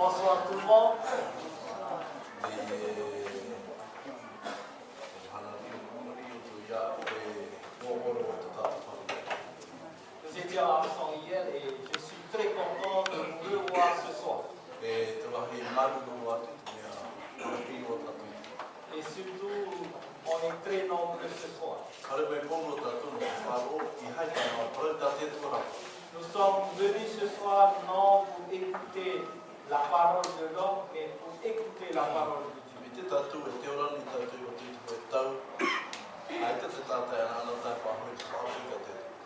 Bonsoir tout le monde. Nous étions à Armstrong hier et je suis très content de vous revoir ce soir. Et surtout, on est très nombreux ce soir. Nous sommes venus ce soir non pour écouter la parole de l'homme, mais pour écouter la parole de Dieu.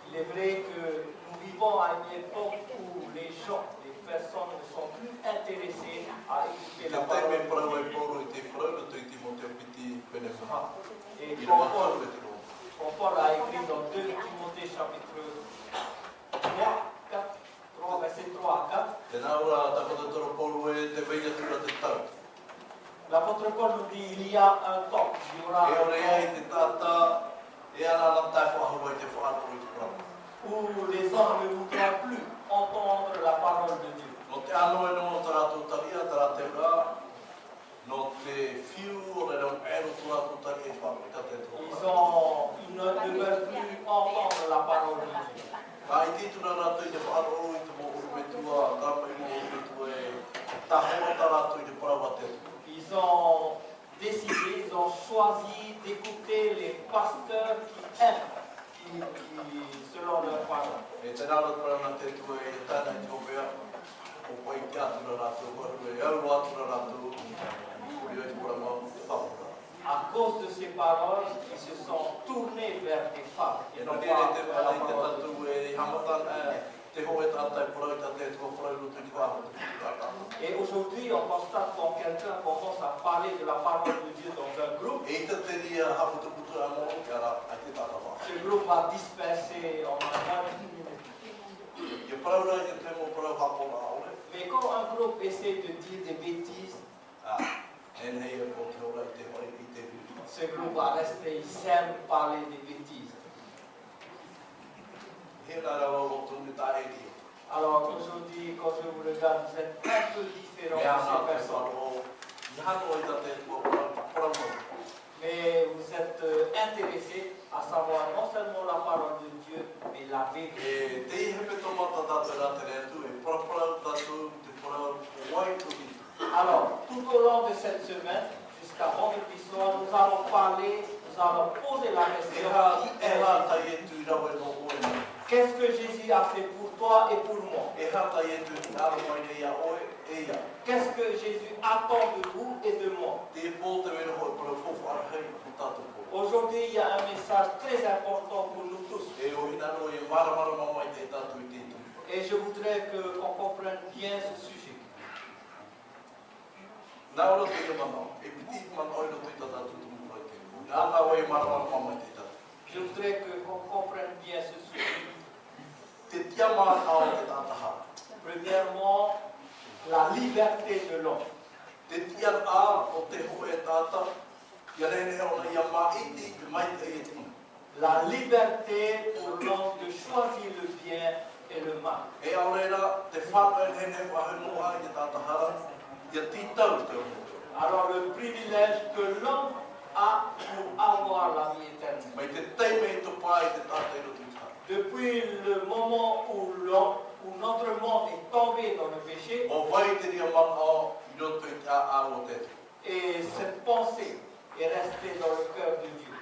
Il est vrai que nous vivons à une époque où les gens, les personnes ne sont plus intéressées à écouter la parole de Dieu. Et comme Paul a écrit dans 2 Timothée chapitre 3, verset 3 à 4, l'apôtre Paul nous dit il y a un temps, il y aura un temps où les hommes ne voudront plus entendre la parole de Dieu. Ils ne veulent plus entendre la parole de Dieu. Ils ont décidé, ils ont choisi d'écouter les pasteurs qui aiment, selon leur parole. À cause de ces paroles, ils se sont tournés vers des femmes. Et aujourd'hui, on constate quand quelqu'un commence à parler de la parole de Dieu dans un groupe, ce groupe va disperser en un minute. Mais quand un groupe essaie de dire des bêtises, ce groupe va rester, il aime parler des bêtises. Alors aujourd'hui, quand je vous regarde, vous êtes un peu différents de ces personnes. Mais vous êtes intéressés à savoir non seulement la parole de Dieu, mais la vérité. Alors, tout au long de cette semaine, jusqu'à vendredi soir, nous allons parler, nous allons poser la question. Qu'est-ce que Jésus a fait pour toi et pour moi? Qu'est-ce que Jésus attend de vous et de moi? Aujourd'hui, il y a un message très important pour nous tous. Et je voudrais qu'on comprenne bien ce sujet. Je voudrais qu'on comprenne bien ce sujet. Premièrement, la liberté de l'homme. La liberté pour l'homme de choisir le bien et le mal. Alors le privilège que l'homme a pour avoir la vie éternelle. Depuis le moment où notre monde est tombé dans le péché, et cette pensée est restée dans le cœur de Dieu.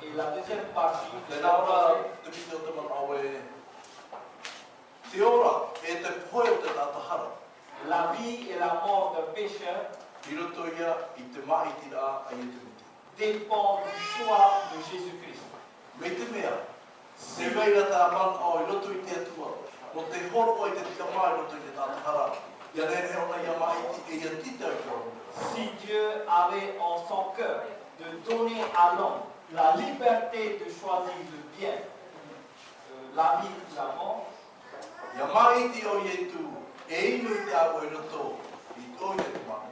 Et la deuxième partie de la vie et la mort d'un pécheur dépend du choix de Jésus-Christ. Si Dieu avait en son cœur de donner à l'homme la liberté de choisir le bien, la vie ou la mort,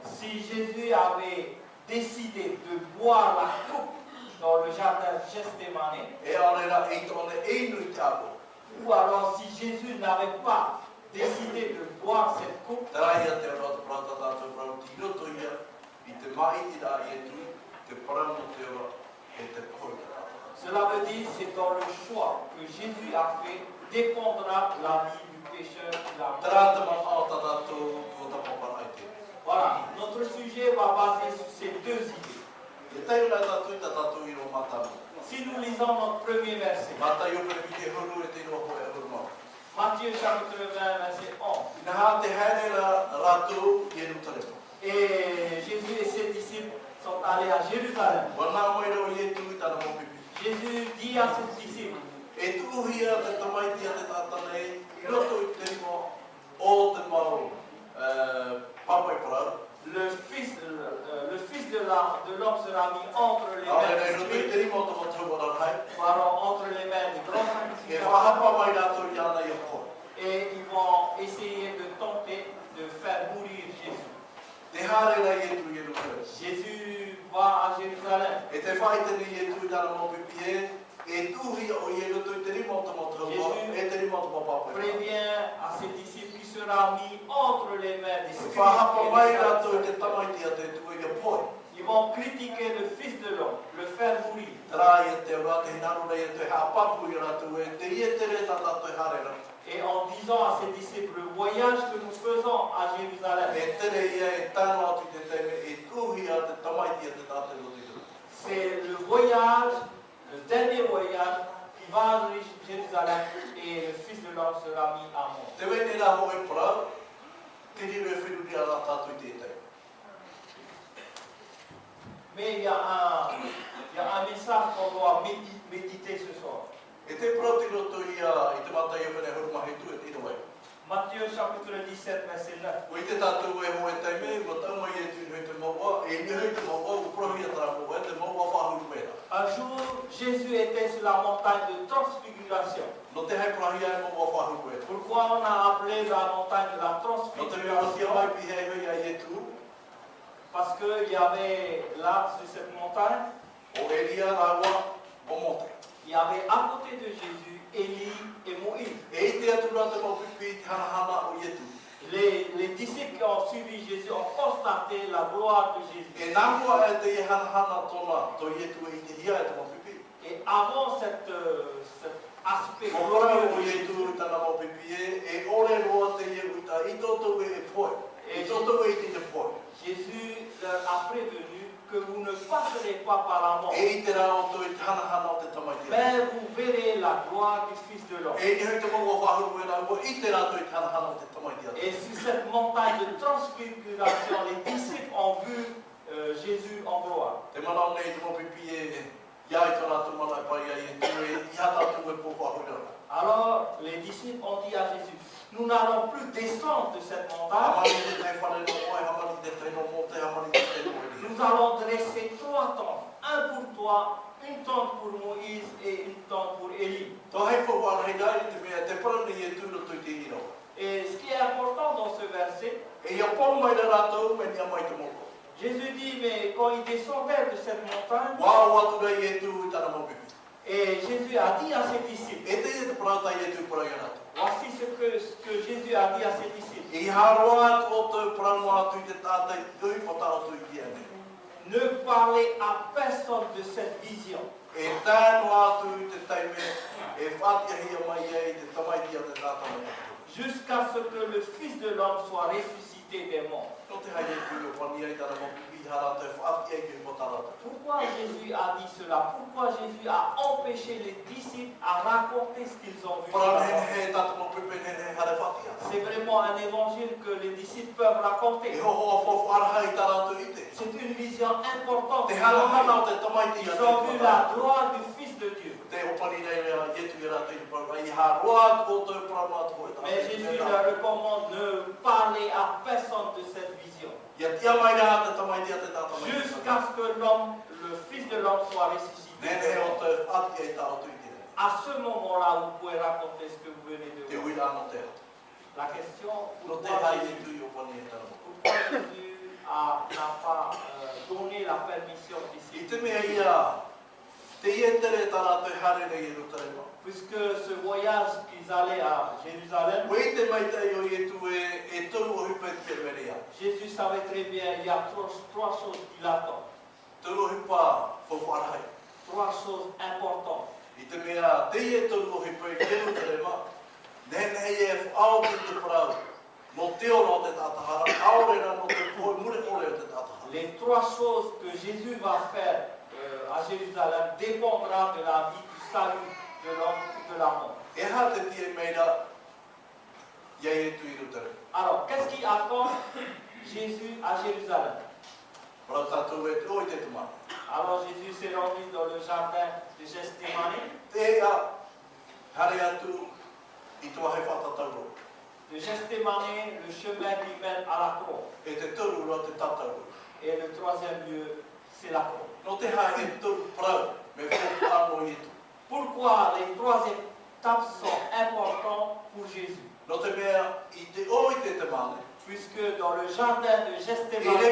si Jésus avait décidé de boire la coupe dans le jardin Gethsémani, ou alors si Jésus n'avait pas décidé de boire cette coupe, cela veut dire que c'est dans le choix que Jésus a fait dépendra la vie du pécheur qui l'a mis. Voilà, notre sujet va baser sur ces deux idées. Si nous lisons notre premier verset, Matthieu chapitre 20, verset 11. Et Jésus et ses disciples sont allés à Jérusalem. Jésus dit à ses disciples, le fils de l'homme sera mis entre les mains des scribes, entre les mains des grands sacrificateurs, et ils vont essayer de tenter de faire mourir Jésus. Jésus va à Jérusalem. Jésus prévient à ses disciples qu'il sera mis entre les mains des scribes. Ils vont critiquer le Fils de l'homme, le faire mourir. Et en disant à ses disciples, le voyage que nous faisons à Jérusalem, c'est le voyage, le dernier voyage qui va à Jérusalem et le Fils de l'homme sera mis à mort. Mais il y a un message qu'on doit méditer ce soir. Matthieu chapitre 17, verset 9. Un jour, Jésus était sur la montagne de transfiguration. Pourquoi on a appelé la montagne de la transfiguration? Parce qu'il y avait là, sur cette montagne, il y avait à côté de Jésus, Élie et Moïse. Les disciples qui ont suivi Jésus ont constaté la gloire de Jésus. Et avant cet aspect glorieux de Jésus, Jésus leur a prévenu que vous ne passerez pas par la mort, mais vous verrez la gloire du Fils de l'homme. Et sur cette montagne de transfiguration, les disciples ont vu Jésus en gloire. Alors les disciples ont dit à Jésus, nous n'allons plus descendre de cette montagne. Nous allons dresser 3 tentes, un pour toi, une tente pour Moïse et une tente pour Élie. Et ce qui est important dans ce verset, Jésus dit, mais quand il descendait de cette montagne, et Jésus a dit à ses disciples, voici ce que Jésus a dit à ses disciples. Ne parlez à personne de cette vision. Jusqu'à ce que le Fils de l'homme soit ressuscité des morts. Pourquoi Jésus a dit cela? Pourquoi Jésus a empêché les disciples à raconter ce qu'ils ont vu? C'est vraiment un évangile que les disciples peuvent raconter. C'est une vision importante. Ils ont vu la gloire du Fils de Dieu. Mais Jésus leur recommande de parler à personne de cette vision. Jusqu'à ce que le Fils de l'homme soit ressuscité. À ce moment-là, vous pouvez raconter ce que vous venez de voir. La question, pourquoi Jésus n'a pas donné la permission ici? Puisque ce voyage qu'ils allaient à Jérusalem, Jésus savait très bien il y a trois choses qui l'attendent. Trois choses importantes. Les trois choses que Jésus va faire à Jérusalem dépendra de la vie du salut de l'homme de la mort. Alors, qu'est-ce qui attend Jésus à Jérusalem? Alors Jésus s'est rendu dans le jardin de Gethsémani. De Gethsémani, le chemin qui mène à la croix. Et le troisième lieu, c'est la croix. Pourquoi les trois étapes sont importantes pour Jésus? Puisque dans le jardin de Gethsémani,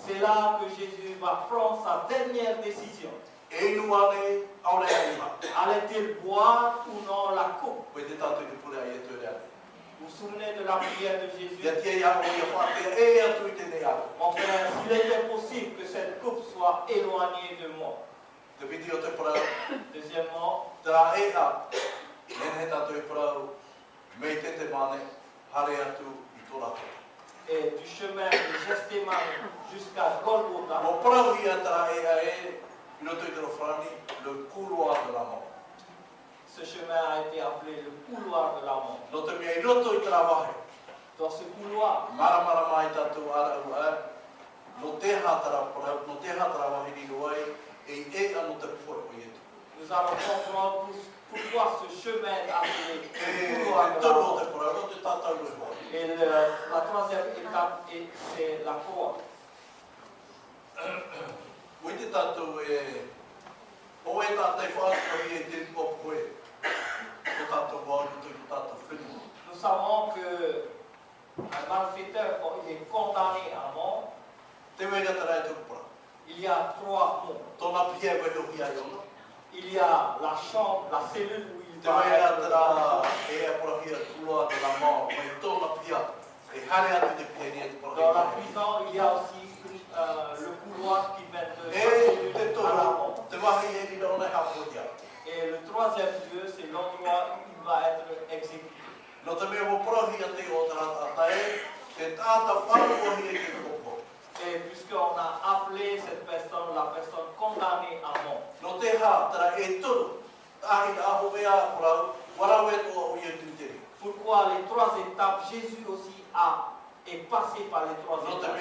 c'est là que Jésus va prendre sa dernière décision. Allait-il boire ou non la coupe? Vous vous souvenez de la prière de Jésus? Mon frère, s'il était possible que cette coupe soit éloignée de moi. Deuxièmement, et du chemin de Gethsémani jusqu'à Golgotha, le couloir de la mort. Ce chemin a été appelé le couloir de la mort. Dans ce couloir, nous allons comprendre pourquoi ce chemin est appelé le couloir de la mort. Et la troisième étape, c'est la croix. Nous savons que un malfaiteur, quand il est condamné à mort, il y a trois mots. Il y a la chambre, la cellule où il va être. Dans la prison, il y a aussi le couloir qui mène de la cellule à la mort. Et le troisième lieu, c'est l'endroit où il va être exécuté. Et puisqu'on a appelé cette personne la personne condamnée à mort. Pourquoi les trois étapes? Jésus aussi est passé par les trois étapes.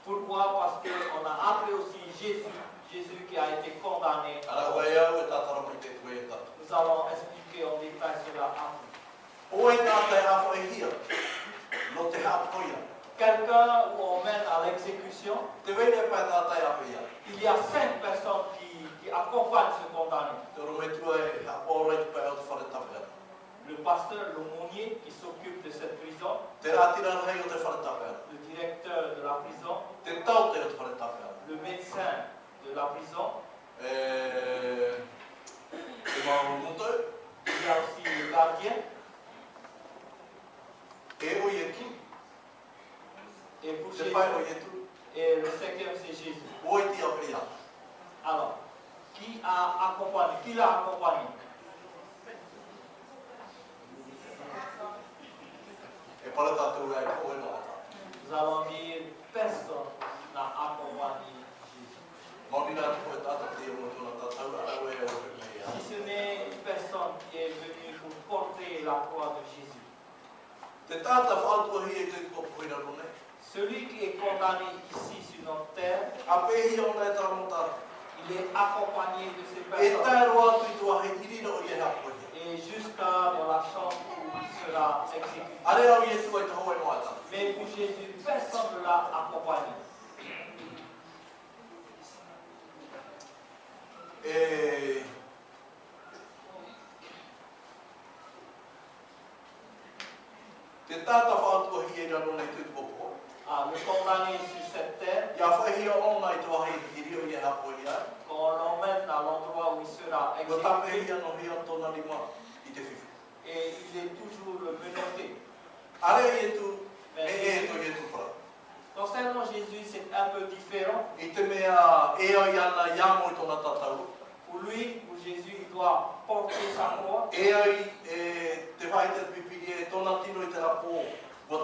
Pourquoi? Parce qu'on a appelé aussi Jésus qui a été condamné. Nous allons expliquer en détail cela après. Quelqu'un où on mène à l'exécution, il y a 5 personnes qui accompagnent ce condamné. Le pasteur, l'aumônier qui s'occupe de cette prison, le directeur de la prison, le médecin de la prison, il y a aussi le gardien. Et pour Jésus, et le cinquième c'est Jésus. Alors, qui l'a accompagné? Nous allons dire personne n'a accompagné Jésus. Si ce n'est une personne qui est venue pour porter la croix de Jésus. Celui qui est condamné ici sur notre terre, il est accompagné de ces personnes. Et jusqu'à dans la chambre où il sera exécuté. Mais pour Jésus, personne ne l'a accompagné. le condamner sur cette terre, Ia whahia ona I te wahi I rio I hapo ia. qu'on l'emmène à l'endroit où il sera Ko tape exécuté, ia no hia tona lima I te whiwhi. et il est toujours menotté. Are I tu Mais e to I tu pra. concernant Jésus, c'est un peu différent. I te mea e ai ana ia mo I tona tatau. Pour lui, pour Jésus, il doit porter sa croix. E ai te whai te pipiri e tona tino I te rapo. Wa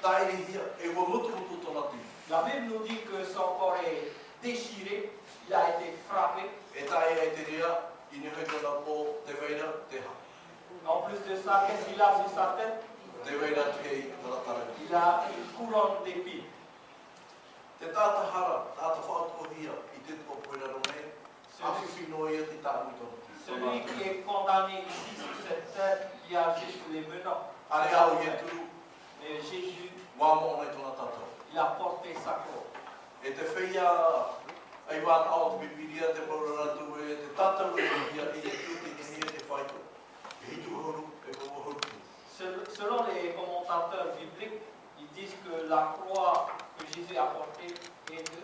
tairihia e wa mutu tona tino. La Bible nous dit que son corps est déchiré, il a été frappé. E tae ai te ria I ne hoi tona po te weira te ha. En plus de ça, qu'est-ce qu'il a sur sa tête? Te weira te hei taratara. Il a une couronne d'épines. Te tata hara, tata whaatohia I te tuko poira ronei. Awhiwhi no ia te tāmu tona. Celui qui est condamné ici sur cette terre, il a juste les menants. Are au ia turu, Mais Jésus, wā mo nei tona tātou. il a porté sa croix. E te whia ai wāna ao te pipiria te pauraratu e te tātou e ia I e tūti ni hia te whaitu. E hitu horu, e horu. Selon les commentateurs bibliques, ils disent que la croix que Jésus a portée est de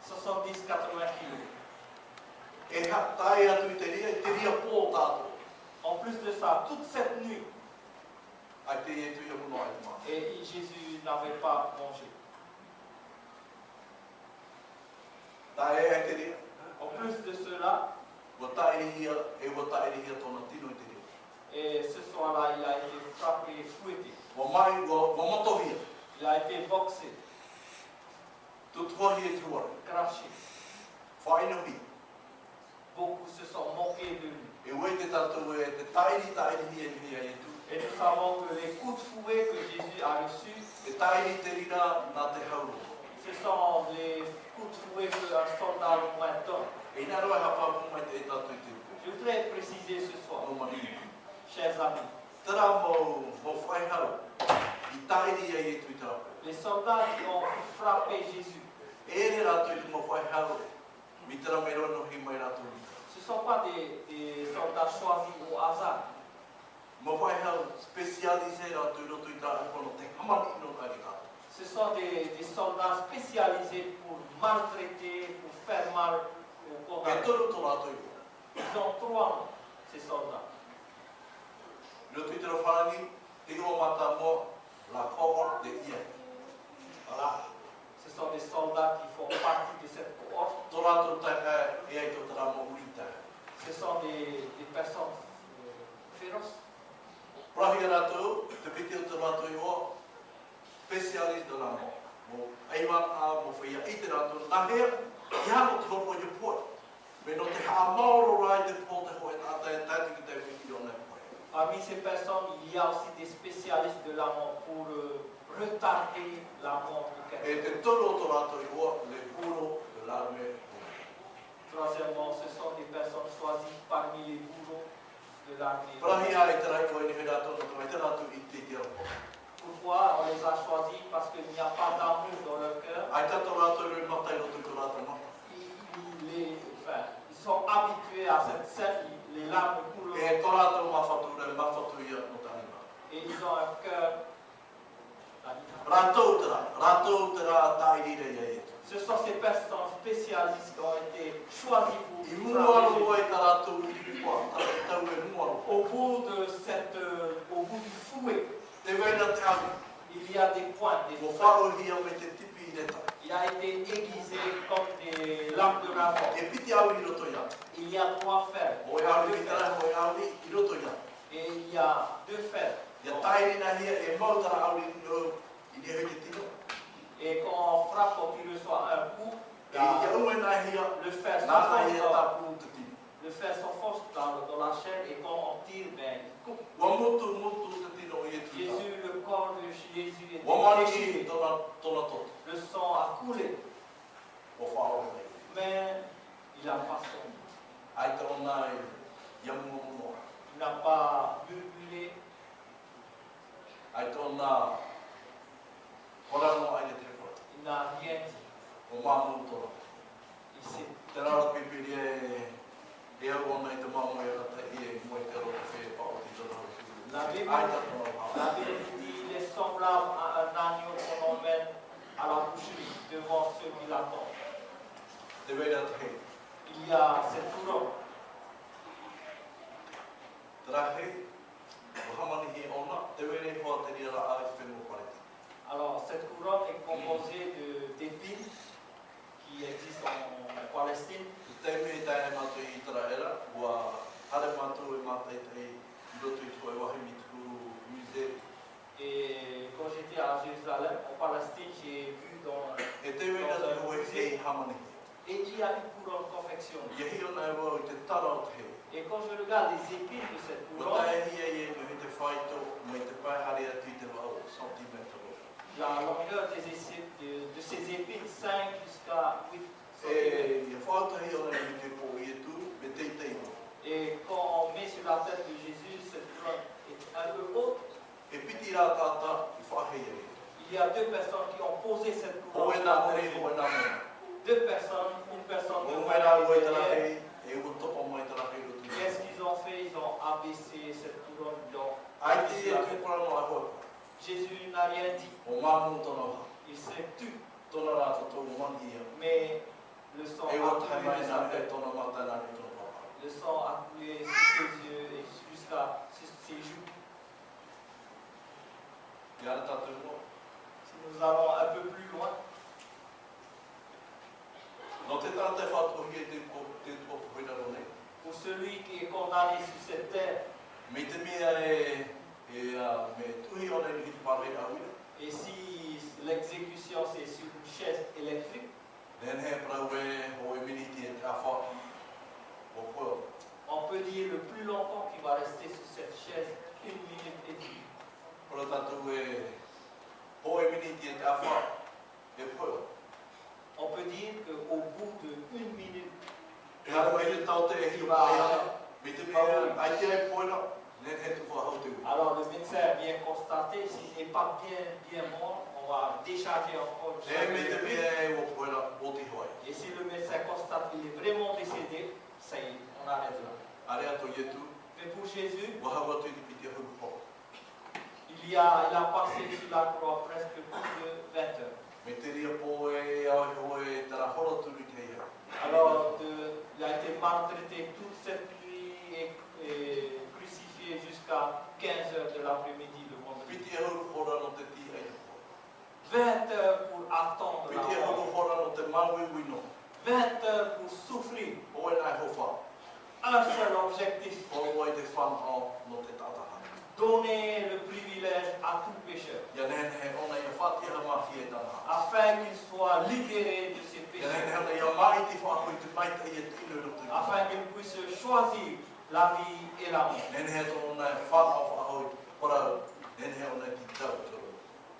70-80 kilos. E tae atu I te ria pō tātou. En plus de ça, toute cette nuit, Ai te e tu ia muno ai te maa. et Jésus n'avait pas mangé. Tae ai te ria, En plus de cela, wa tairihia e wa tairihia tona tino I te ria. et ce soir-là, il a été frappé et fouetté. Wa mai, wa motohia, Il a été boxé, tutuahi e tuare, craché. whainohi. Beaucoup se sont moqués de lui. E wei te tātou e te tairihia I hia e tu. Et nous savons que les coups de fouet que Jésus a reçus, E tairi te rira nā te hauru. ce sont les coups de fouet qu'un soldat romain donne. E nā roa hapa mai te e tātou I te uko. Je voudrais préciser ce soir, No mani. chers amis, Tera mo whaiharu. I tairi e e tu I te rapo. les soldats qui ont frappé Jésus, E re rātou I te mo whaiharu. Mi tera me roa no hi mai rātou. ce ne sont pas des soldats choisis au hasard. Mo whaiharu spesialise rātou I roto I tā kono te hamani no kai tātou. Ce sont des soldats spécialisés pour maltraiter, pour faire mal aux E condamnés. toru to rātou I. Ils ont 3 noms, ces soldats. Roto I te rawhani, te o mata mo la cohort de ia. Voilà. Ce sont des soldats qui font partie de cette cohorte. Tō rātou taika e ai tō tera mo urita. Ce sont des personnes féroces. Prahi rātou, te piti o te rātou I o, specialist de la mo. Mo aiwan a mo whaia I te rātou. Nā hea, I hano te hopo I poi. Me no te haa maoro rai te po te hoe tātai e tāti ki te wiki o nei poi. Parmi ces personnes, il y a aussi des spécialistes de la mort pour retarder la mort de quelqu'un. E te toro o tō rātou I o, le puro de l'armée. Troisièmement, ce sont des personnes choisies parmi les bourreaux de l'armée. Prahi a e te rai koe ni he rātou no tō te rātou I te te rātou. Pourquoi on les a choisis? Parce qu'il n'y a pas d'amour dans leur cœur. Ai tato rātou rei matai roto I tō rātou mata. Ils sont habitués à cette scène, les larmes coulent. E tō rātou mawhatu ia no tānima. Et ils ont un cœur. Rātou te rā tairi rei e e. Ce sont ces personnes spécialistes qui ont été choisies pour I frapper muaro Jésus. ai tā rātou I pua, tau e muaro. Au bout du fouet, Te weina te awi, il y a des points, des mo feux. whaohia me te tipi I reta. Il a été aiguisé comme des lampes de rasoir. E piti awi I roto ia. Il y a 3 fers. O e awi I tara, o e awi I roto ia. Et il y a 2 fers. Ia tairi na hia e mau tara awi I ne hoi te tino. Et quand on frappe, quand il reçoit un coup, E ia ue na hia, le fer nana s'enfonce ia dans, tapu te tino. le fer s'enfonce dans la chair et quand on tire, ben, il coupe. Wa mutu te tino I e tino. Jésus, le corps de Jésus est Wa mani déchiré. I tona toto. Le sang a coulé, O whaohia. mais il n'a pas sombré. Ai tona I ia mumo. Il n'a pas murmuré, Ai tona korano ai te koe. il n'a rien dit. O mamu tona. Il s'est Te rara pipiri e au ona I te mamu e rata I e moe te roto whee pa o te tona. La Bible, Ai ta tona la Bible dit, les semblable à un agneau qu'on emmène à la boucherie devant ceux qui l'attendent. Il y a cette couronne. Alors, cette couronne est composée d'épines qui existent en Palestine. Et quand j'étais à Jérusalem, en Palestine, j'ai vu dans un musée, et il y a une couronne confectionnée. Et quand je regarde les épines de cette couronne, la longueur de ces épines, 5 jusqu'à 8 cm. Et quand on met sur la tête de Jésus, cette couronne est un peu haute. Il y a 2 personnes qui ont posé cette couronne. Deux personnes, une personne derrière. Qu'est-ce qu'ils ont fait? Ils ont abaissé cette couronne. Jésus n'a rien dit. Il s'est tu. Mais le sang a coulé de sa tête. Le sang a coulé sur ses yeux et jusqu'à ses joues. Si nous allons un peu plus loin, pour celui qui est condamné sur cette terre, et si l'exécution c'est sur une chaise électrique, on peut dire le plus longtemps qu'il va rester sur cette chaise, 1 minute et demie. On peut dire qu'au bout de 1 minute, alors le médecin vient constater s'il n'est pas bien mort, on va décharger encore. Et si le médecin constate qu'il est vraiment décédé, ça y est, on arrête là. Mais pour Jésus, il a passé sur la croix presque plus de 20 heures. Alors, il a été maltraité toute cette nuit et crucifié jusqu'à 15 heures de l'après-midi le vendredi. 20 heures pour attendre la mort. 20 heures pour souffrir. Un seul objectif. Donner le privilège à tout pécheur. Afin qu'il soit libéré de ses péchés. Afin qu'il puisse choisir la vie et la mort.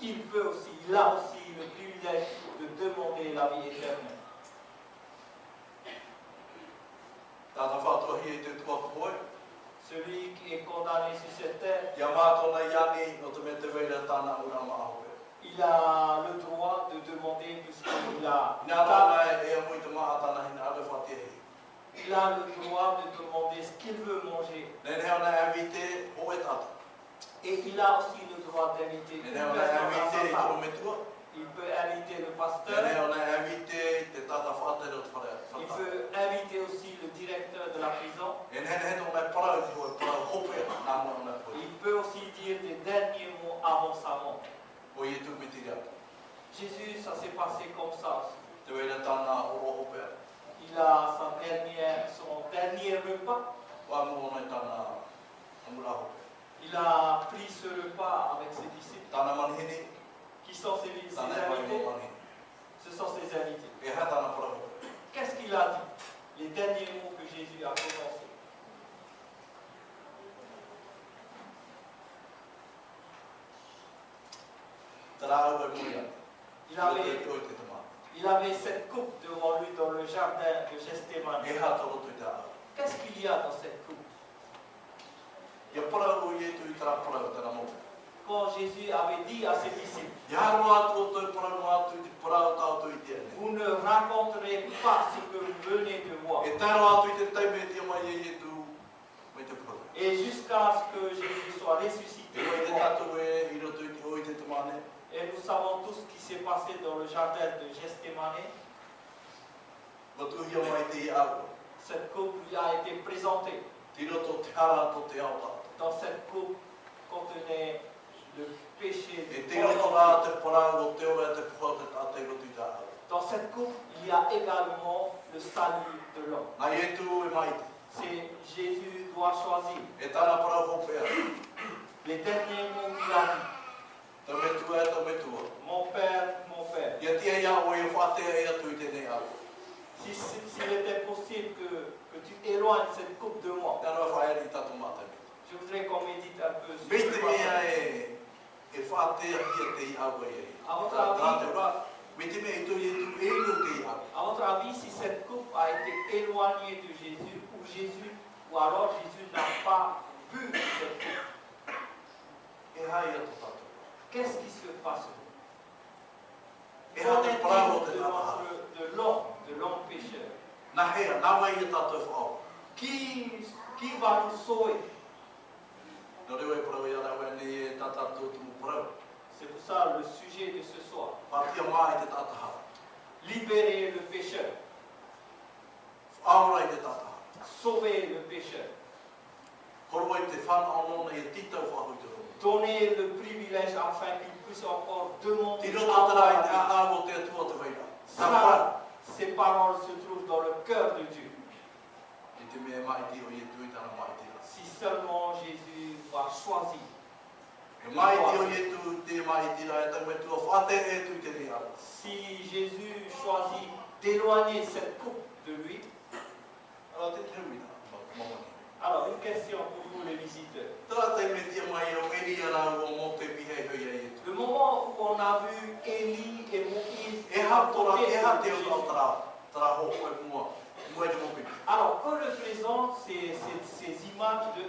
Il peut aussi, il a aussi le privilège de demander la vie éternelle. Celui qui est condamné sur cette terre, il a le droit de demander puisqu'il a le droit de demander ce qu'il veut manger. Et il a aussi le droit d'inviter une personne à sa table. Il peut inviter le pasteur. Il peut inviter aussi le directeur de la prison. Il peut aussi dire des derniers mots avant sa mort. Jésus, ça s'est passé comme ça aussi. Il a son dernier repas. Il a pris ce repas avec ses disciples. Qui sont ses invités? Ce sont ses invités. Qu'est-ce qu'il a dit? Les derniers mots que Jésus a prononcés. Il avait cette coupe devant lui dans le jardin de Gethsémani. Qu'est-ce qu'il y a dans cette coupe? Quand Jésus avait dit à ses disciples, vous ne raconterez pas ce que vous venez de voir. Et jusqu'à ce que Jésus soit ressuscité, Et nous savons tous ce qui s'est passé dans le jardin de Gethsémani. Cette coupe lui a été présentée. Dans cette coupe contenait le péché du monde entier. Dans cette coupe, il y a également le salut de l'homme. C'est Jésus doit choisir. Les derniers mots qu'il a dit. Mon Père, mon Père. S'il était possible que tu éloignes cette coupe de moi, je voudrais qu'on médite un peu sur ce à votre avis, si cette coupe a été éloignée de Jésus, ou alors Jésus n'a pas bu cette coupe, qu'est-ce qui se passe? Qu'en est-il de l'homme pécheur? Qui va nous sauver? C'est pour ça le sujet de ce soir. Libérer le pécheur. Sauver le pécheur. Donner le privilège afin qu'il puisse encore demander. Ces paroles se trouvent dans le cœur de Dieu. Si seulement Jésus va choisir. Si Jésus choisit d'éloigner cette coupe de lui, alors une question pour vous les visiteurs. Le moment où on a vu Élie et Moïse, alors que représentent ces images de...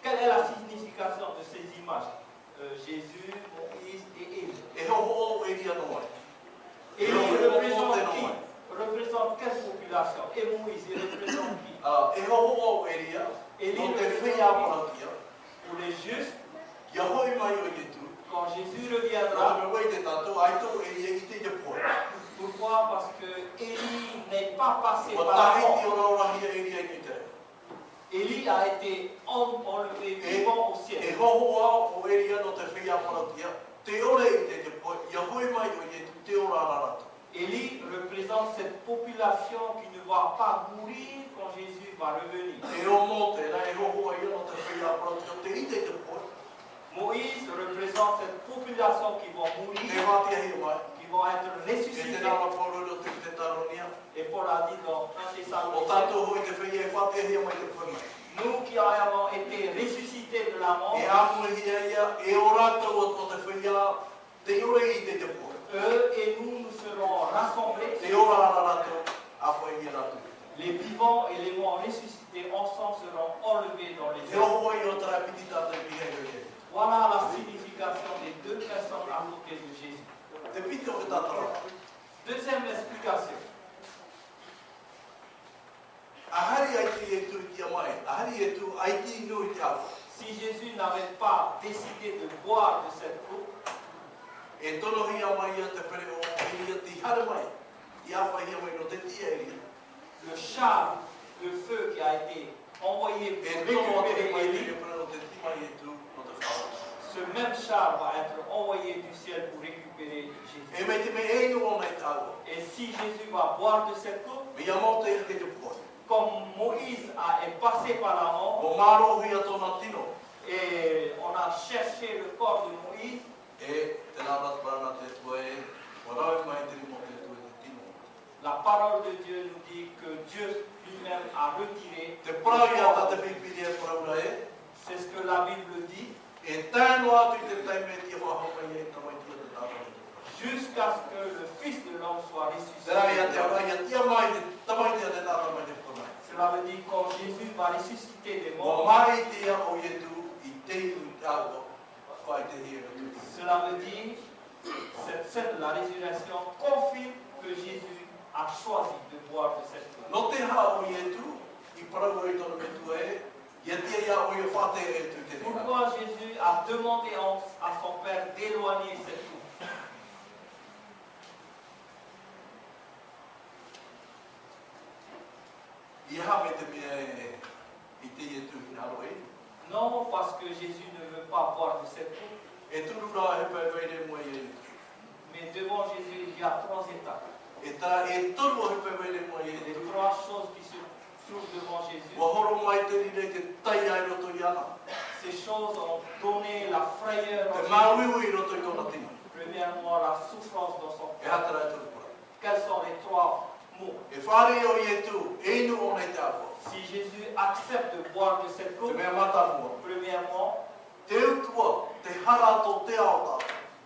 quelle est la signification de ces images? Jésus, Moïse et Élie. Élie représente qui? Représente quelle population? Et Moïse, il représente qui? Élie représente pour les justes. Quand Jésus reviendra. Pourquoi? Parce que Élie n'est pas passé par la mort. Élie a été enlevé vivant au ciel. Élie représente cette population qui ne va pas mourir quand Jésus va revenir. Moïse représente cette population qui va mourir, qui vont être ressuscités. Et Paul a dit dans 1 Thessaloniciens, nous qui avons été ressuscités de la mort, eux et nous serons rassemblés. Les vivants et les morts ressuscités ensemble seront enlevés dans les airs. Voilà la signification des deux personnes à côté de Jésus. Deuxième explication. Si Jésus n'avait pas décidé de boire de cette coupe, le char, le feu qui a été envoyé pour récupérer Élie, ce même char va être envoyé du ciel pour récupérer Jésus. Et si Jésus va boire de cette coupe, comme Moïse est passé par la mort, et on a cherché le corps de Moïse, la parole de Dieu nous dit que Dieu lui-même a retiré. C'est ce que la Bible dit. Jusqu'à ce que le Fils de l'homme soit ressuscité. Cela veut dire quand Jésus va ressusciter des morts. Cela veut dire cette scène de la résurrection confirme que Jésus a choisi de boire de cette coupe. Pourquoi Jésus a demandé à son Père d'éloigner cette coupe? Non, parce que Jésus ne veut pas boire de cette coupe. Mais devant Jésus, il y a trois étapes. Les trois choses qui se trouvent devant Jésus. Ces choses ont donné la frayeur en Jésus. Premièrement, la souffrance dans son cœur. Quels sont les trois mots? Si Jésus accepte de boire de cette coupe, premièrement,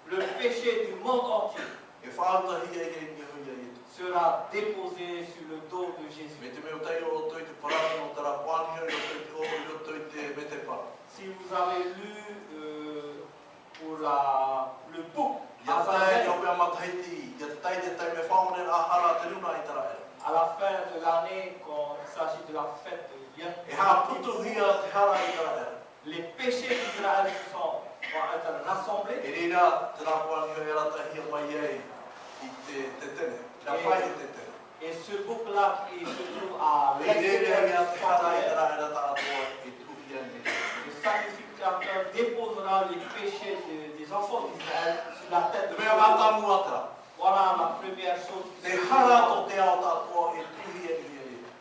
le péché du monde entier sera déposé sur le dos de Jésus. Si vous avez lu pour le bouc, à la fin de l'année, quand il s'agit de la fête de Yom, les péchés d'Israël vont être rassemblés. Et ce bouc-là qui se trouve à l'extérieur du sanctuaire, le sacrificateur déposera les péchés des enfants d'Israël sur la tête de Dieu. Voilà la première chose. Il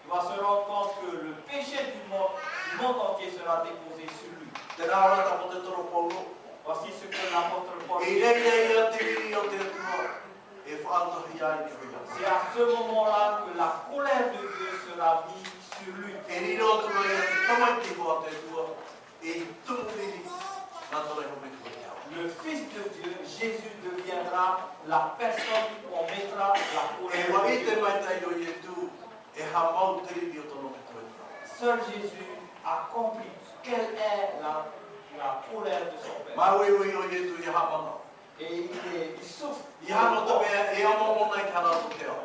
va se rendre compte que le péché du monde entier sera déposé sur lui. Voici ce que l'apôtre Paul dit. C'est à ce moment-là que la colère de Dieu sera mise sur lui. Le Fils de Dieu, Jésus, deviendra la personne où on mettra la colère de Dieu. Seul Jésus a compris quelle est la colère de son Père. Et il souffre.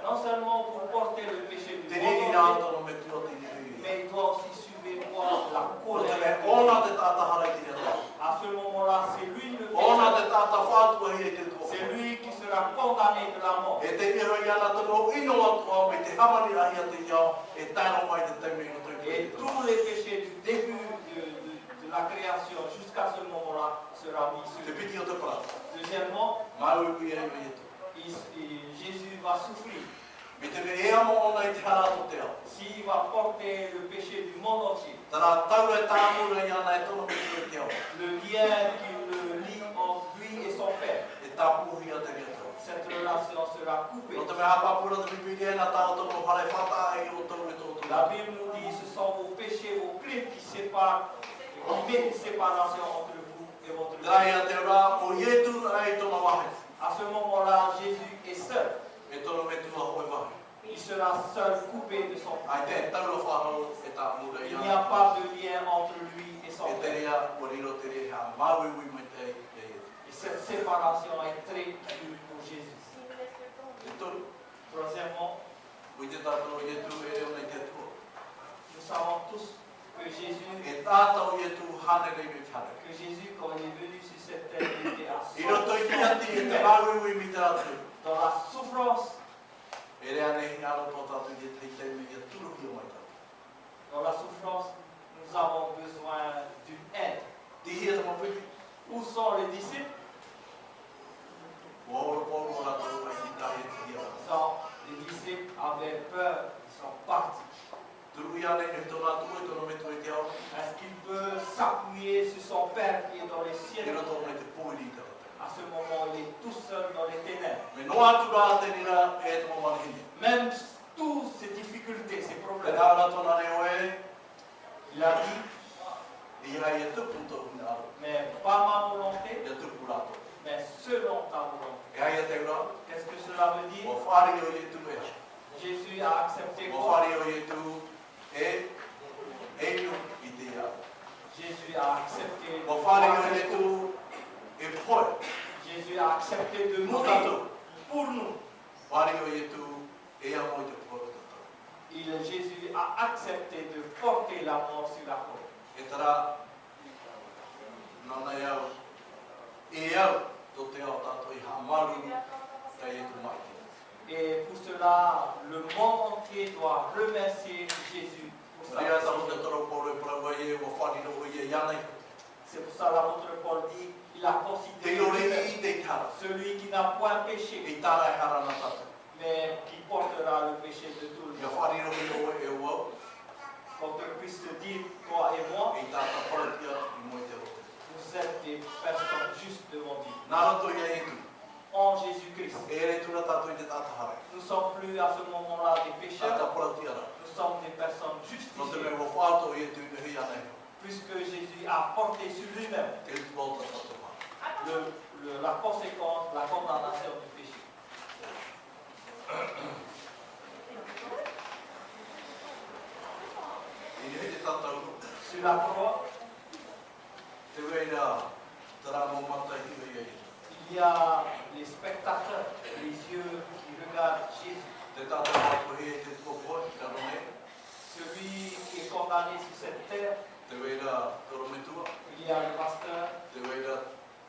Non seulement pour porter le péché du monde, mais il doit aussi subir la colère. À ce moment-là, c'est lui le péché. C'est lui qui sera condamné de la mort. Et tous les péchés du début de la création jusqu'à ce moment-là sera mis sur lui. Deuxièmement, Jésus va souffrir. S'il va porter le péché du monde entier, le lien qui le lie entre lui et son Père, cette relation sera coupée. La Bible nous dit ce sont vos péchés, vos crimes qui séparent, qui mettent une séparation entre vous et votre Dieu. À ce moment-là, Jésus est seul. Il sera seul, coupé de son Père. Il n'y a pas de lien entre lui et son Père. Et cette séparation est très dure pour Jésus. Troisièmement, nous savons tous que Jésus, quand il est venu sur cette terre, il était à dans la souffrance. Dans la souffrance, nous avons besoin d'une aide. Où sont les disciples? Les disciples avaient peur, ils sont partis. Est-ce qu'il peut s'appuyer sur son Père qui est dans les cieux? À ce moment, il est tout seul dans les ténèbres. Même toutes ces difficultés, ces problèmes, il a dit, mais pas ma volonté, mais selon ta volonté. Qu'est-ce que cela veut dire? Jésus a accepté quoi? Jésus a accepté Jésus a accepté de mourir pour nous. Jésus a accepté de porter la mort sur la croix. e tara nana iau e au to te au tato I hamaru kai e tu maite. Et pour cela, le monde entier doit remercier Jésus pour sa Ria tato miséricorde. te toro poro e prawa e o whani no i e ianai. C'est pour ça l'apôtre Paul dit, il a Te considéré ore lui-même I te kara. celui qui n'a point péché, I tara e harana tato. mais qui portera le péché de tout le Ia monde. whani no i o e ua. Qu'on te puisse te dire, toi et moi, I tata paratia I mo te rote. vous êtes des personnes justes devant Dieu. Nara to ia e tu. En Jésus-Christ, E re tuna tato I te tata hare. nous ne sommes plus à ce moment-là des Tata pécheurs, paratia ra. nous sommes des personnes No te me justifiées, wo whato I e tu I hei anai. puisque Jésus a porté sur lui-même Te tu volta tato ha. la conséquence, la condamnation du péché. I hei te tatau. Sur la croix, Te weira tara mo mata I hei ai. il y a les spectateurs, les yeux qui regardent Jésus. Te tatau hako hei te popo I karone. Celui qui est condamné sur cette terre, Te weira toro metua. il y a le pasteur, Te weira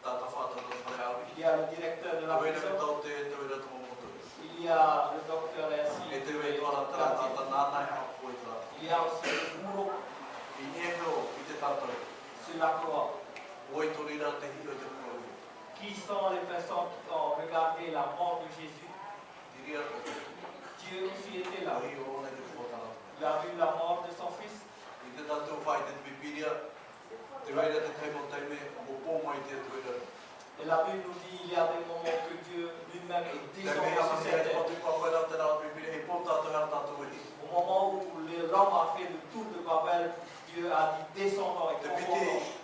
tata whata no whare awi. il y a le directeur de Te la weira prison, tau te weira tomo motu. il y a le docteur ainsi E te que wei le tōra tara gardien. tata nānai hako e tara. Il y a aussi le bourreau I nieko I te tatau. sur la croix. Oi torira te hiro te pua. Qui sont les personnes qui ont regardé la mort de Jésus? Diria ko te. Dieu aussi était là. Ahi o nei te pōtara. Il a vu la mort de son fils. I te tatau whai te pipiria. Te weira te teimo teime. Mo pō mai te tuira. Et la Bible nous dit il y a des moments que Dieu lui-même est Te descendu mea sur mani cette ai terre. poti pakoera te rao pipiria. E pō tātou hea tātou e. Au moment où l'homme a fait le tour de Babel, Dieu a dit descendons et Te confondons. piti.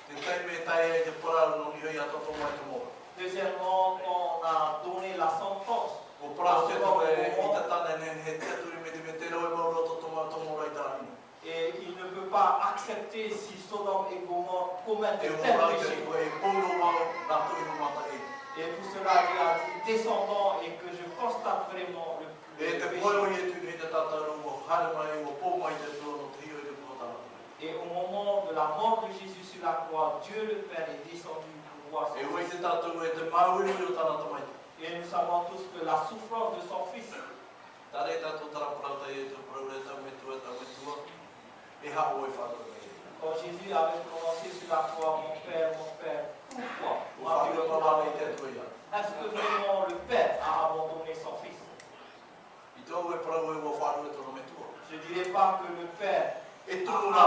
Te teime tai e te poraro no ni hei a tato mai te mōra. Deuxièmement, on a donné la sentence. O poraro te tau e I te tane nen he te aturi me te me te rau e mauro to toma to mōra I tarani. Et il ne peut pas accepter si Sodome et Gomorrhe commettent E de o tels mōra te péchés. koe e pōro wau nato I no mata e. Et pour cela, Dieu a dit descendons et que je constate vraiment le E te péché. poero I e tu hei te tataru o hare mai o pō mai te tō no te hio I te pōtara. Et au moment de la mort de Jésus sur la croix, Dieu le Père est descendu pour voir son E oi fils. te tataru e te mauiri o tāna tamai. Et nous savons tous que la souffrance de son fils, Tare tato tara prata e te praure tau me tua. E ha o e whātara e. quand Jésus avait prononcé sur la croix, mon Père, pourquoi O m'as-tu whātara tala me abandonné? te tuia. Est-ce que vraiment le Père a abandonné son fils? I tau e praue o whātara tono me tua. Je ne dirais pas que le Père, E tunu rā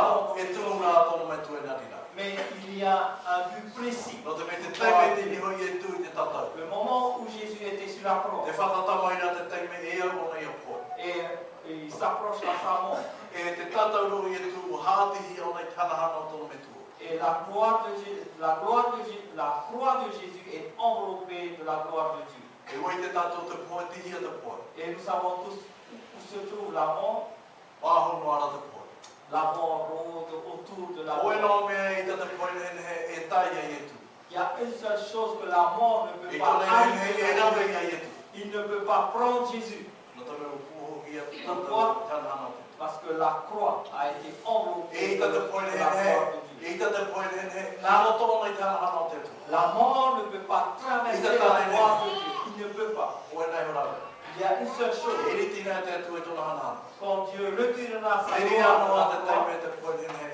tono me tua e narira. mais il y a un but précis. No te me te teime te niho I e tu I te tatau. Le moment où Jésus était sur la croix Te whakata mai rā te teime e au o nei o pō. et il s'approche à sa mort, E te tatau ro I e tu o hātihi o nei kanahana o tono me tua. et la croix de Jésus est enveloppée de la gloire de Dieu. E oi te tatou te poe tihi a te poe. Et nous savons tous où se trouve la mort. Aho no ara te poe. La mort rôde autour de la Oe mort. no mea I te poe he e tai ai e tu. Il y a une seule chose que la mort ne peut E pas kone arriver. e rawe ai e tu. Il ne peut pas prendre Jésus No te mea upuho I a tatou tanahana o te. parce que la croix a été enveloppée E de I te poe la gloire de Dieu. E I te poe he nāro tono i tanahana o te tu. La mort ne peut pas traverser la gloire de Dieu. Il ne peut pas. Oe nei ho rawe. Il y a une seule chose. E ri tina te tu e tona hana. Quand Dieu retirera sa E ri gloire anō de a la te croix, taime te poe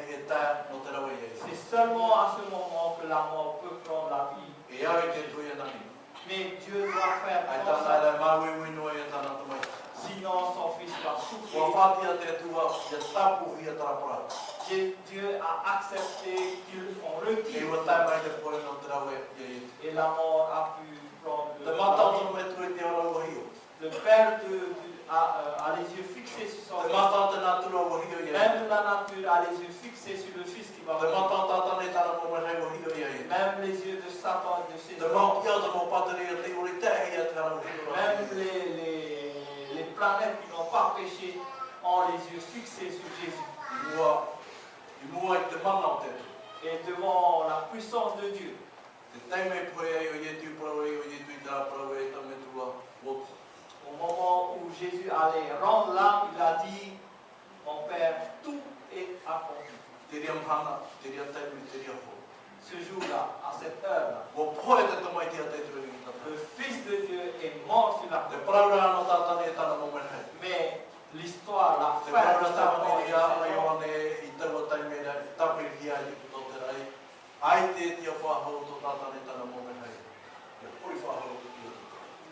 he tā no te rawe ai. c'est seulement à ce moment que la mort peut prendre la vie. E au I te tu e nani. Mais Dieu doit faire Ai en tāna sorte, e maui wino e tāna tamai. sinon son fils va Ua souffrir. whātia te tua I a tapu I a tarapura. Dieu a accepté qu'on E retire ua tai mai te poe no te rawe I e. et la mort a pu prendre Te la matau vie. tono me tu e te ora ua hio. Le Père a les yeux fixés sur son Te fils. matau te natura ua hio I e. Même la nature a les yeux fixés sur le fils qui va Te mourir. matau tātane tāna mo mai ua hio I e. Même les yeux de Satan et de ses Te hommes. mau ia te mo patari a te uri tehi a te hara hio. Même les planètes qui n'ont pas péché ont les yeux fixés sur Jésus. I mua I te mana o te tu. Et devant la puissance de Dieu, Te teime poe ai o I tu prawe o I tu I tā prawe I tame tua o. au moment où Jésus allait rendre l'âme, il a dit, mon Père, tout est accompli. Te Ce jour-là, à cette heure-là, le Fils de Dieu est mort sur la croix. Mais l'histoire, la fin de sa mort,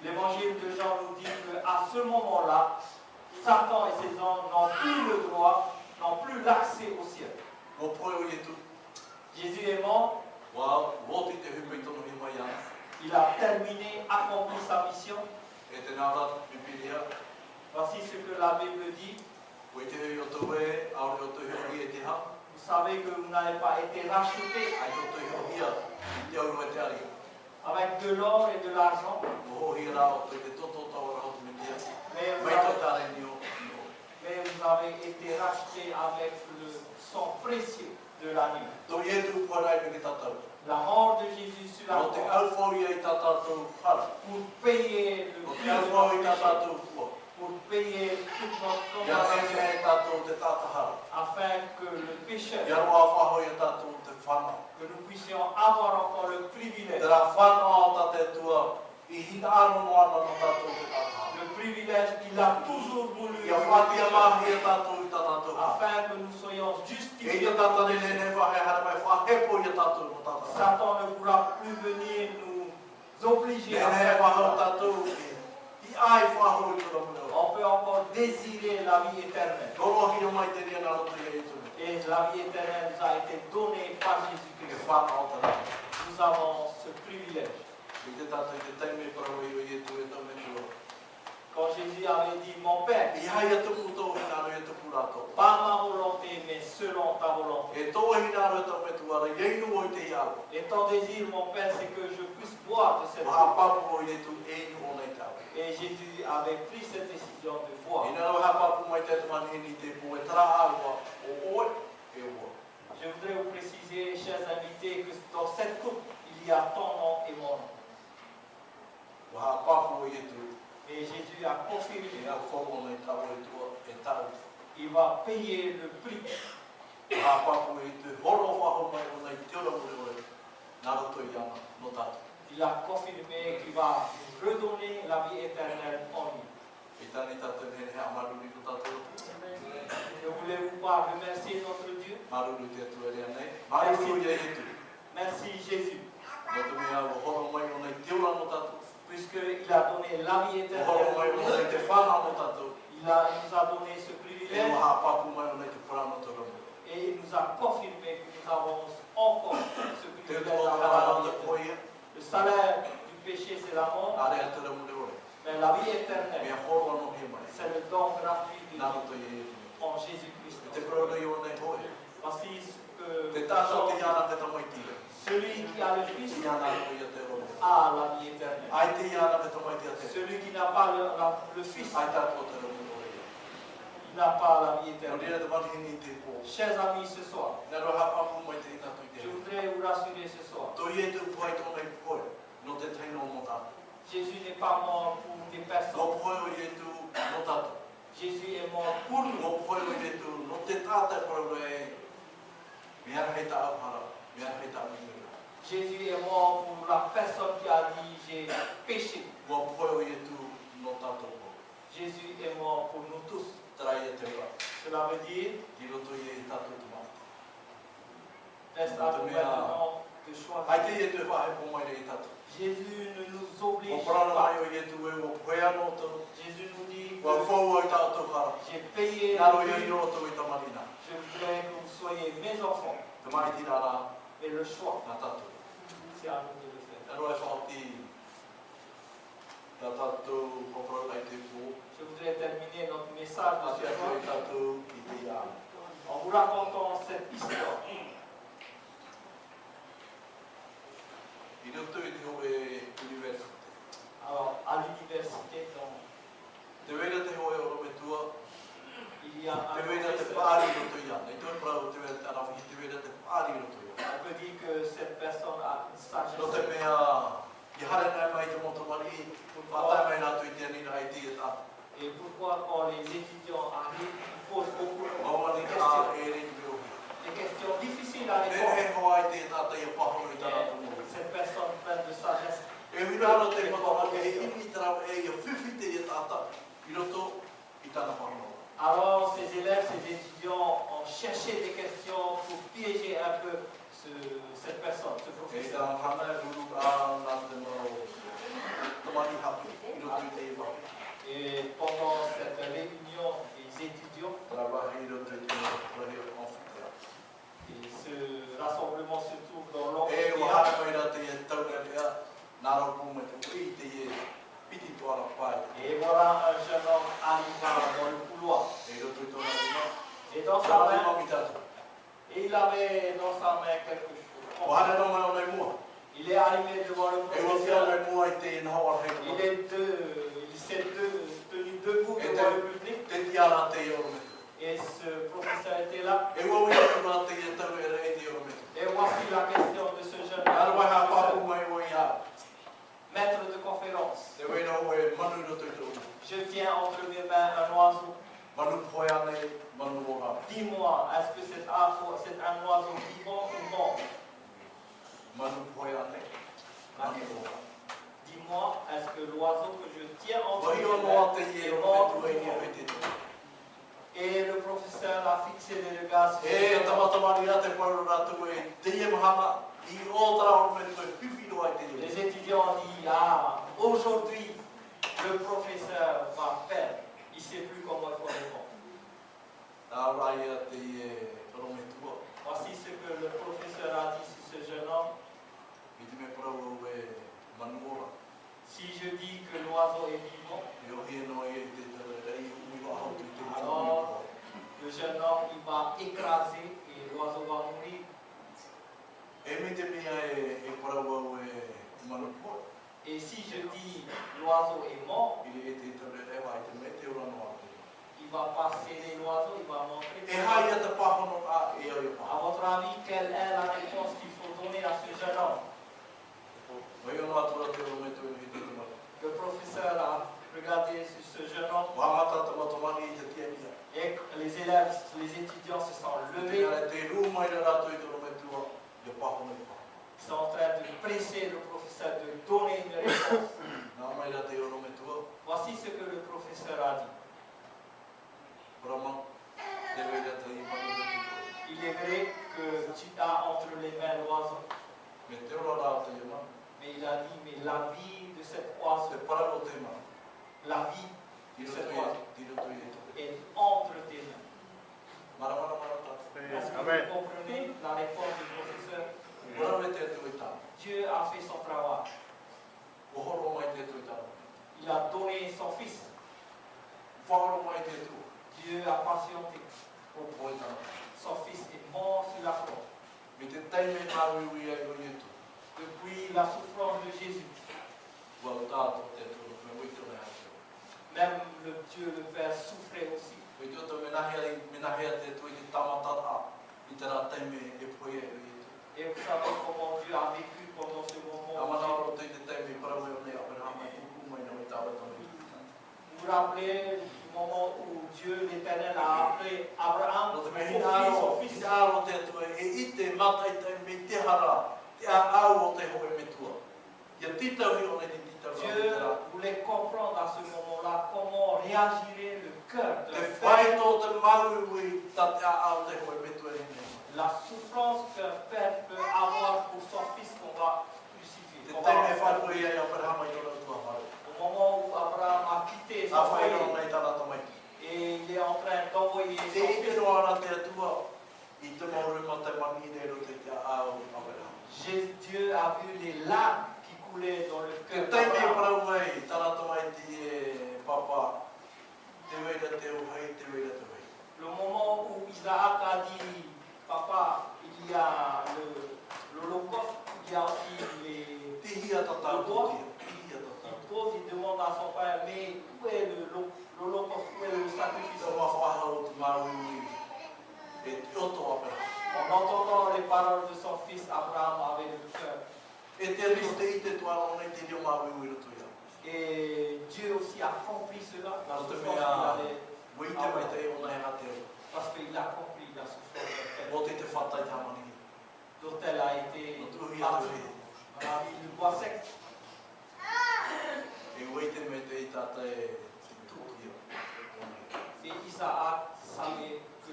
l'évangile de Jean nous dit qu'à ce moment-là, Satan et ses anges n'ont plus le droit, n'ont plus l'accès au ciel. Jésus est mort. Il a terminé, accompli sa mission. Voici ce que la Bible dit. Vous savez que vous n'avez pas été rachetés avec de l'or et de l'argent. Mais vous avez été rachetés avec le sang précieux de l'agneau. La mort de Jésus sur la croix pour payer le prix de notre péché, pour payer toute notre condamnation, afin que le pécheur, que nous puissions avoir encore le privilège, le privilège qu'il a toujours voulu, afin que nous soyons justifiés. Satan ne pourra plus venir nous obliger à faire. On peut encore désirer la vie éternelle. Et la vie éternelle nous a été donnée par Jésus-Christ. Nous avons ce privilège. Quand Jésus avait dit, mon Père, pas ma volonté, mais selon ta volonté. Et ton désir, mon Père, c'est que je puisse boire de cette eau. Et Jésus avait pris cette décision de boire. Je voudrais vous préciser, chers invités, que dans cette coupe, il y a ton nom et mon nom. Et Jésus a confirmé. Il va payer le prix. Il a confirmé qu'il va redonner la vie éternelle en lui. Je voulais vous remercier notre Dieu. Merci Jésus. Puisqu'il a donné la vie éternelle, il nous a donné ce privilège et il nous a confirmé que nous avons encore ce privilège d'avoir la vie éternelle. Le salaire du péché, c'est la mort, mais la vie éternelle, c'est le don gratuit de Dieu en Jésus-Christ. Voici ce que celui qui a le Fils a la vie éternelle. Celui qui n'a pas le Fils, il n'a pas la vie éternelle. Chers amis, ce soir, je voudrais vous rassurer ce soir. Jésus n'est pas mort pour des personnes. Jésus est mort pour nous. Jésus est mort pour la personne qui a dit j'ai péché. Jésus est mort pour nous tous. Cela veut dire reste à nous maintenant de choisir. Jésus ne nous oblige pas. Jésus nous dit que j'ai payé le prix. Je voudrais que vous soyez mes enfants. Et le choix, c'est à nous de le faire. Je voudrais terminer notre message de ce soir en vous racontant cette histoire. Alors, à l'université, il y a un professeur. On peut dire que cette personne a une sagesse. Et pourquoi quand les étudiants arrivent, ils posent beaucoup de questions. Des questions E wirano te matawa e ini tara e ia whiwhite e tata i roto i tana whanau. Alors ces élèves, ces étudiants ont cherché des questions pour piéger un peu cette personne, ce E professeur. tā hana e ruru a nā te maro tamani hapu i roto i te e wahi. Et pendant cette réunion des étudiants, Tara wahi i roto i te wahi amphithéâtre. et ce rassemblement se trouve dans E l'amphithéâtre. wahara mai rā te e taura rea nā raupu me te ui te e piti toara pai. Et voilà un jeune homme arrivant dans le couloir. E roto i tōna rima. Et dans sa Tara main, rima mi tatu. et il avait dans sa main quelque chose. Wahara no mai o nei mua. Il est arrivé devant le E wa whia professeur. nei mua i te inhawa hei Il s'est tenu debout devant le public. te tiara te i oro me. Et ce professeur était là. E wa wia tu rā te e tau e rei te oro me. Et voici la question de ce jeune Nara wai ha papu homme, mai o i a. maître de conférence. Te wei no e manu roto i tōna. Je tiens entre mes mains un oiseau. Manu poe ane, manu o rā. Dis-moi, est-ce que c'est un oiseau vivant ou mort? Manu poe ane, manu o rā. Dis-moi, est-ce que l'oiseau que je tiens entre Wai mes o mains noa te i e est oro mort me ou tu e ni vivant? o te tōna. Et le professeur a fixé les regards sur E ce tamatamari a te paru rātu e te i e mahana i o tara oro me tu e whiwhiro ai te i. Les étudiants ont dit, ah, aujourd'hui, le professeur va faire. Il ne sait plus comment il faut répondre. Tā rai a te i e oro me tua. Voici ce que le professeur a dit sur ce jeune homme. I te me parau e manu o rā. Si je dis que l'oiseau est vivant, E o hie no e te tara rei ui wa hau tu te alors le jeune homme il va écraser et l'oiseau va mourir. E me te mea e parau au e manu poe. Et si je dis l'oiseau est mort, I e te tara rei wa i te me te ora no ate. il ne va pas serrer l'oiseau, il va montrer. E hai a te pahono a e au e À pahono. votre avis, quelle est la réponse qu'il faut donner à ce jeune homme? Wai o no atura te ora me tu e te te mata. Le professeur a regardé sur ce jeune homme Wamata te matamani i te tia nia. et les élèves, les étudiants se sont levés. Tēnā te rū mai rā rātou i te ora me tua, i a pahono i pahono. Ils sont en train de presser le professeur de donner une réponse. Nā mai rā te ora me tua, Voici ce que le professeur a dit. Brahma, te wei rā te i manu rā te tua. Il est vrai que tu as entre les mains l'oiseau, Me te ora rā te i manu. mais il a dit, mais la vie de cet oiseau, Te pararo te manu. la vie Ti de roto cet i oiseau ti roto i te. est entre tes mains. Mara mara mara tā. Est-ce que vous comprenez la réponse du professeur? Ora me te atu i tā. Dieu a fait son travail. O horo mai te atu i tā. Il a donné son fils. Whahoro mai te atu. Dieu a patienté. O poe tā. Son fils est mort sur la croix. Me te taime nā ui ai o i tu. Depuis la souffrance de Jésus, Ua o tātou te atu. Me wui tōne atu. même le Dieu le Père souffrait aussi. Me tōtou me nahea te atu i te tamatara. I te rā taime e poe e o i tu. Et vous savez comment Dieu a vécu pendant ce moment. Amana oro te te taime parau e o nei Abrahama e kuku mai na i tāwe tōne. Vous vous rappelez du moment où Dieu l'Éternel a appelé Abraham, No te son me fils, hina son aro, fils. hina aro te atu e i te mata i te me te hara, te a au o te hoe me tua. Ia titau hi o nei te titau rā Dieu te rā. voulait comprendre à ce moment-là comment réagirait le cœur Te d'un whai père. tō te mau i ta te a au te hoe me tua e nei. La souffrance qu'un père peut avoir pour son fils qu'on va crucifier. Te qu'on va taime faire. whai ai Abrahama i ora tua haru. Au moment où Abraham a quitté A son whai foyer ro nei tāna tamai. et il est en train d'envoyer Te son ite fils, no ara te atua, i te mauru ma te mani nei ro te au Abrahama. Dieu a vu les larmes qui coulaient dans le Te cœur taime d'Abraham. parau mai, tāna tamai ti e papa, te weira te uhai, te weira te wei. Le moment où Isaac a dit, papa, il y a l'Holocauste, il y a aussi les... Tihia tata tutia, tihia Il tata. pose, il demande à son père, mais où est l'Holocauste, où est le sacrifice? Tō ma whahau te maui, e te oto Abrahama. En entendant les paroles de son fils, Abraham avait le cœur. E te rio te ite tuara o nei te rio maui roto ia. Et Dieu aussi a compris cela, la No te souffrance mea, qu'il allait, wei te mai te o nei hate. parce qu'il a compris la souffrance de l'autel. O te te whatai tamani. L'autel a été No tu hia te bâti. wei. On a mis le bois sec. Isaac savait que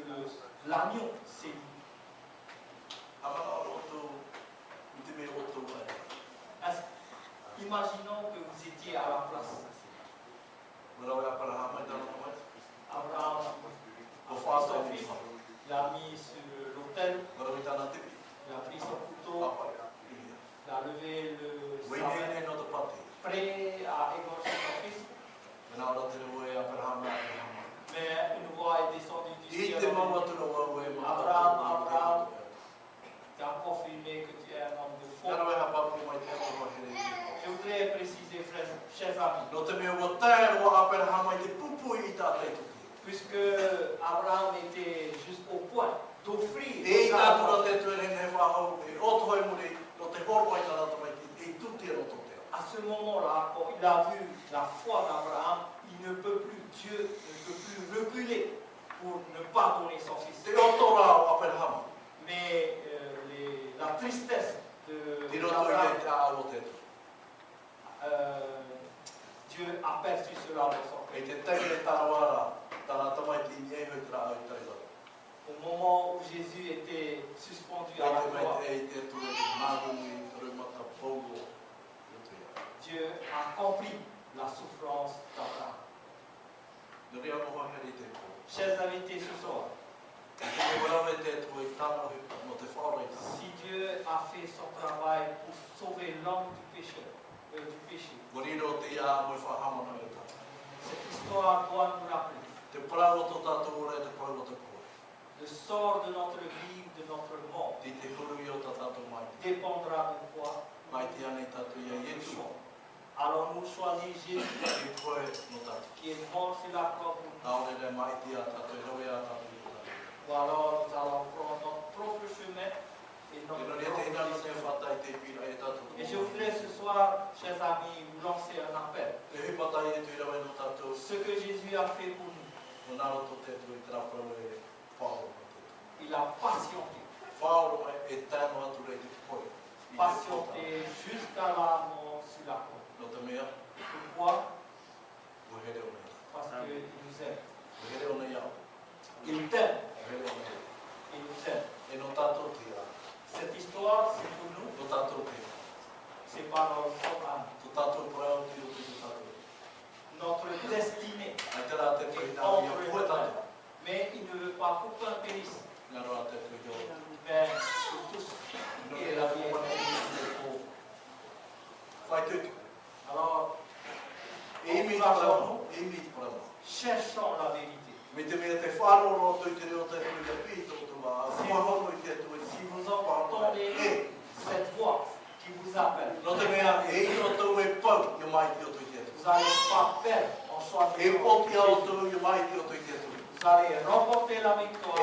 l'agneau c'est lui. Imaginons que vous étiez à la place. Abraham a fait son fils, il l'a mis sur l'autel, il a pris son couteau, il a levé le sabre, prêt à égorger son fils. Mais une voix est descendue du ciel. Abraham, Abraham, tu as confirmé que tu es un homme de foi. Je voudrais préciser, chers amis, puisque Abraham était jusqu'au point d'offrir à ce moment-là, quand il a vu la foi d'Abraham, il ne peut plus, Dieu ne peut plus reculer pour ne pas donner son fils. Mais la tristesse d'Abraham, Dieu a perçu cela dans son cœur. Au moment où Jésus était suspendu à la croix, Dieu a compris la souffrance d'Abraham. Chers invités ce soir, si Dieu a fait son travail pour sauver l'homme du péché, cette histoire doit nous rappeler le sort de notre vie, de notre mort, dépendra de quoi? Allons-nous choisir Jésus qui est mort sur la croix pour nous? Ou alors nous allons prendre notre propre chemin et notre propre décision. Et je voudrais ce soir, chers amis, vous lancer un appel. Ce que Jésus a fait pour nous, il a patienté. Patienté jusqu'à la mort sur la croix. Pourquoi? Parce qu'il nous aime. Il t'aime. Il nous aime. Cette histoire, c'est pour nous. C'est pas notre âme. Notre destinée est entre les mains. Mais il ne veut pas qu'aucun périsse. Mais que tous aient la vie éternelle. Alors, cherchons la vérité. Si vous entendez cette voix qui vous appelle, vous n'allez pas perdre en choisissant. Vous allez remporter la victoire.